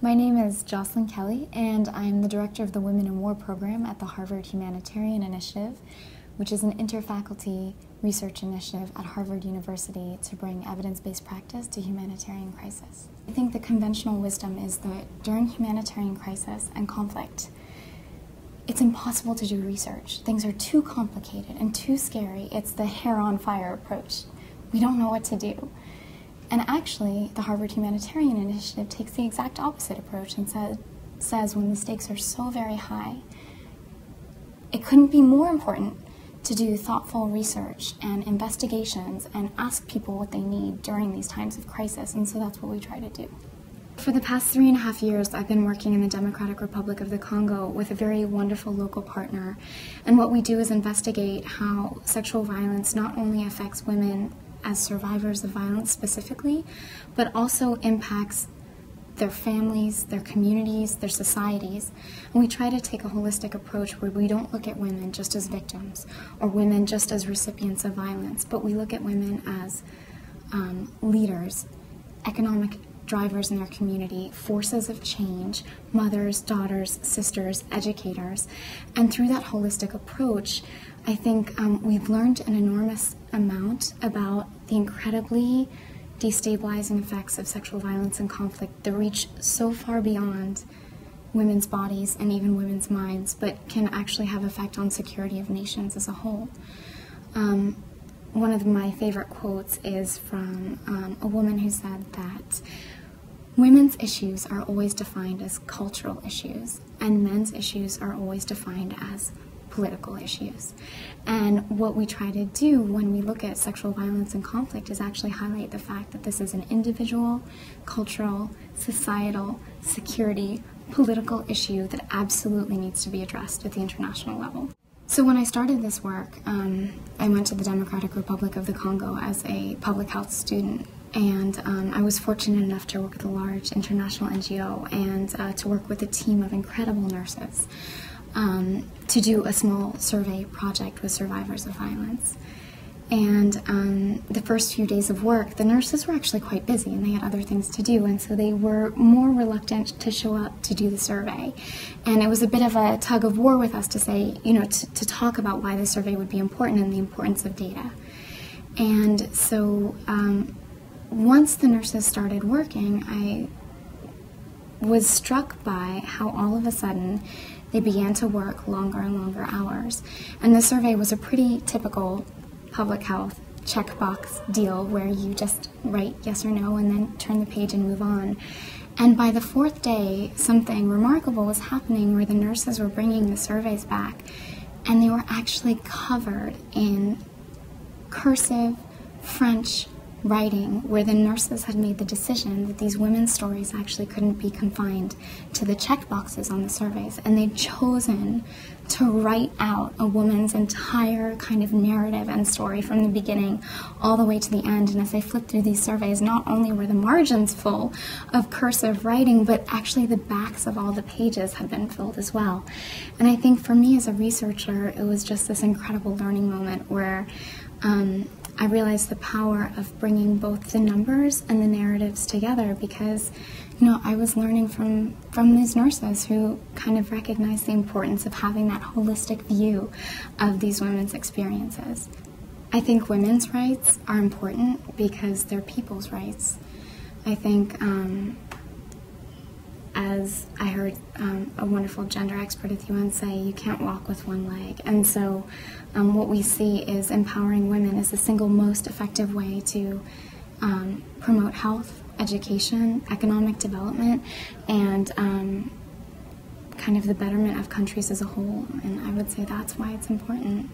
My name is Jocelyn Kelly, and I'm the director of the Women in War program at the Harvard Humanitarian Initiative, which is an interfaculty research initiative at Harvard University to bring evidence-based practice to humanitarian crisis. I think the conventional wisdom is that during humanitarian crisis and conflict, it's impossible to do research. Things are too complicated and too scary. It's the hair-on-fire approach. We don't know what to do. And actually, the Harvard Humanitarian Initiative takes the exact opposite approach and says when the stakes are so very high, it couldn't be more important to do thoughtful research and investigations and ask people what they need during these times of crisis, and so that's what we try to do. For the past 3.5 years, I've been working in the Democratic Republic of the Congo with a very wonderful local partner, and what we do is investigate how sexual violence not only affects women as survivors of violence specifically, but also impacts their families, their communities, their societies. And we try to take a holistic approach where we don't look at women just as victims or women just as recipients of violence, but we look at women as leaders, economic drivers in their community, forces of change, mothers, daughters, sisters, educators. And through that holistic approach, I think we've learned an enormous amount about the incredibly destabilizing effects of sexual violence and conflict that reach so far beyond women's bodies and even women's minds, but can actually have effect on security of nations as a whole. One of my favorite quotes is from a woman who said that women's issues are always defined as cultural issues, and men's issues are always defined as political issues. And what we try to do when we look at sexual violence and conflict is actually highlight the fact that this is an individual, cultural, societal, security, political issue that absolutely needs to be addressed at the international level. So when I started this work, I went to the Democratic Republic of the Congo as a public health student, and I was fortunate enough to work with a large international NGO and to work with a team of incredible nurses to do a small survey project with survivors of violence. And the first few days of work, the nurses were actually quite busy and they had other things to do, and so they were more reluctant to show up to do the survey. And it was a bit of a tug of war with us to say, you know, to talk about why the survey would be important and the importance of data. And so once the nurses started working, I was struck by how all of a sudden they began to work longer and longer hours. And the survey was a pretty typical public health checkbox deal where you just write yes or no and then turn the page and move on. And by the fourth day, something remarkable was happening where the nurses were bringing the surveys back, and they were actually covered in cursive French writing where the nurses had made the decision that these women's stories actually couldn't be confined to the checkboxes on the surveys, and they'd chosen to write out a woman's entire kind of narrative and story from the beginning all the way to the end. And as I flipped through these surveys, not only were the margins full of cursive writing, but actually the backs of all the pages had been filled as well. And I think for me as a researcher, it was just this incredible learning moment where I realized the power of bringing both the numbers and the narratives together, because, you know, I was learning from these nurses who kind of recognized the importance of having that holistic view of these women's experiences. I think women's rights are important because they're people's rights. I think, as I heard a wonderful gender expert at the UN say, you can't walk with one leg. And so what we see is empowering women is the single most effective way to promote health, education, economic development, and kind of the betterment of countries as a whole. And I would say that's why it's important.